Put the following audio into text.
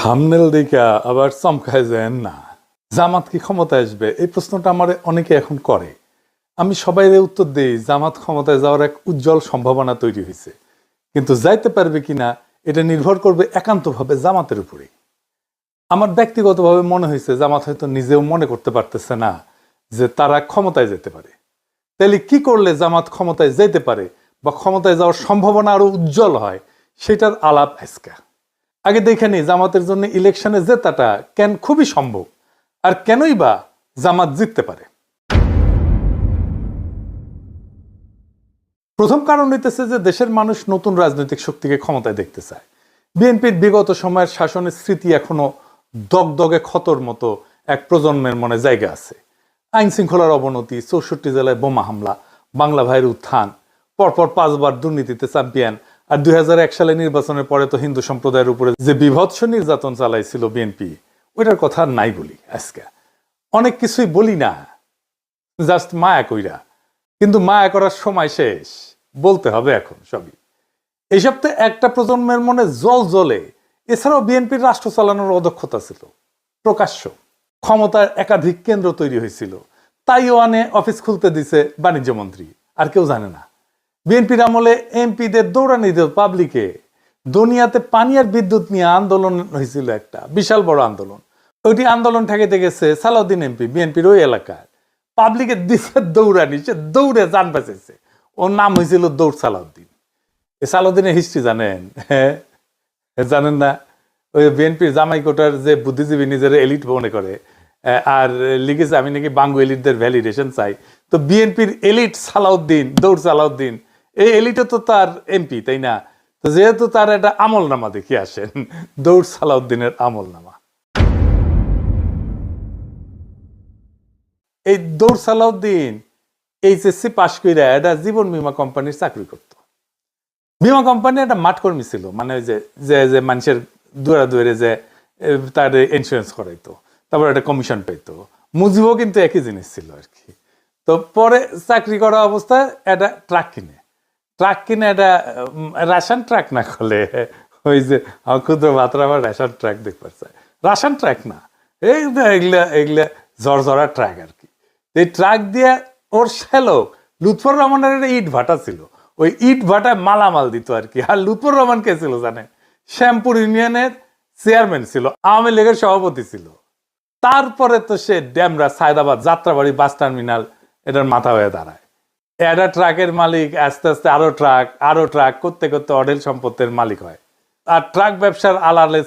Thumbnail দেখা আবার চমকায় যায় না। জামাত কি ক্ষমতায় আসবে, এই প্রশ্নটা আমার অনেকে এখন করে। আমি সবাইরে উত্তর দিই, জামাত ক্ষমতায় যাওয়ার এক উজ্জ্বল সম্ভাবনা তৈরি হয়েছে, কিন্তু যাইতে পারবে কিনা এটা নির্ভর করবে একান্তভাবে জামাতের উপরে। আমার ব্যক্তিগতভাবে মনে হয়েছে জামাত হয়তো নিজেও মনে করতে পারতেছে না যে তারা ক্ষমতায় যেতে পারে। তাহলে কি করলে জামাত ক্ষমতায় যেতে পারে বা ক্ষমতায় যাওয়ার সম্ভাবনা আরো উজ্জ্বল হয়, সেটার আলাপ আজকে। আগে দেখে নি জামাতের জন্য ইলেকশনে জেতাটা কেন খুবই সম্ভব, আর কেনই বা জামাত জিততে পারে। প্রথম কারণ হইতেছে যে দেশের মানুষ নতুন রাজনৈতিক শক্তিকে ক্ষমতায় দেখতে চায়। বিএনপির বিগত সময়ের শাসনের স্মৃতি এখনো দগদগে ক্ষতর মতো এক প্রজন্মের মনে জায়গা আছে। আইন শৃঙ্খলার অবনতি, ৬৪ জেলায় বোমা হামলা, বাংলা ভাইয়ের উত্থান, পরপর 5 বার দুর্নীতিতে চ্যাম্পিয়ন, আর 2001 সালে নির্বাচনের পরে তো হিন্দু সম্প্রদায়ের উপরে যে বিভৎস নির্যাতন চালাইছিল বিএনপি, ওইটার কথা নাই বলি। আজকে অনেক কিছুই বলি না, জাস্ট মায়া কইরা, কিন্তু মায়া করার সময় শেষ, বলতে হবে এখন সবই। এই সপ্তাহে একটা প্রজন্মের মনে জল জ্বলে। এছাড়াও বিএনপির রাষ্ট্র চালানোর অদক্ষতা ছিল প্রকাশ্য। ক্ষমতার একাধিক কেন্দ্র তৈরি হয়েছিল, তাইওয়ানে অফিস খুলতে দিছে বাণিজ্য মন্ত্রী, আর কেউ জানে না। বিএনপির আমলে এমপিদের দৌড়ানি দিত পাবলিকে। দুনিয়াতে পানি আর বিদ্যুৎ নিয়ে আন্দোলন হয়েছিল, একটা বিশাল বড় আন্দোলন। ওইটি আন্দোলন ঠেকাইতে গেছে সালাউদ্দিন এমপি, বিএনপির ওই এলাকার। পাবলিকে দিছে দৌড়ানি, সে দৌড়ে যান বাঁচাইছে। ওর নাম হয়েছিল দৌড় সালাউদ্দিন। এই সালাউদ্দিনের হিস্ট্রি জানেন? হ্যাঁ, জানেন না? ওই বিএনপির জামাই কোটার যে বুদ্ধিজীবী নিজের এলিট মনে করে, আর লিখেছে আমি নাকি বাঙ্গু এলিটদের ভ্যালিডেশন চাই। তো বিএনপির এলিট সালাউদ্দিন, দৌড় সালাউদ্দিন, এই এলিটও তো তার এমপি, তাই না? তো যেহেতু তার একটা আমলনামা দেখে আসেন, দৌড় সালাউদ্দিনের আমলনামা। এই দৌড় সালাউদ্দিন এইচএসসি পাশ কইরা একটা জীবন বীমা কোম্পানির চাকরি করত। বীমা কোম্পানি একটা মাঠকর্মী ছিল, মানে ওই যে যে মানুষের দূরে দূরে যে তার ইন্স্যুরেন্স করাইতো, তারপর একটা কমিশন পাইতো। মুজিবও কিন্তু একই জিনিস ছিল আর কি। তো পরে চাকরি করা অবস্থায় একটা ট্রাক কিনে একটা রাশন ট্রাক না করলে, ওই যে ক্ষুদ্র ভাতরা আবার রেশন ট্রাক দেখতে চায়, রাশন ট্রাক না, এগুলা এগুলা ঝরঝরা ট্রাক আর কি। এই ট্রাক দিয়ে ওর শ্যালক লুৎফর রহমানের একটা ইট ভাটা ছিল, ওই ইট ভাটায় মালামাল দিত আর কি। আর লুৎফর রহমান কে ছিল জানে? শ্যামপুর ইউনিয়নের চেয়ারম্যান ছিল, আওয়ামী লীগের সভাপতি ছিল। তারপরে তো সে ড্যামরা, সায়দাবাদ, যাত্রাবাড়ি বাস টার্মিনাল এটার মাথা হয়ে দাঁড়ায়। একটা ট্রাকের মালিক আস্তে আস্তে আরো ট্রাক করতে করতে অঢেল সম্পত্তির মালিক হয়। আর ট্রাক ব্যবসার আলালে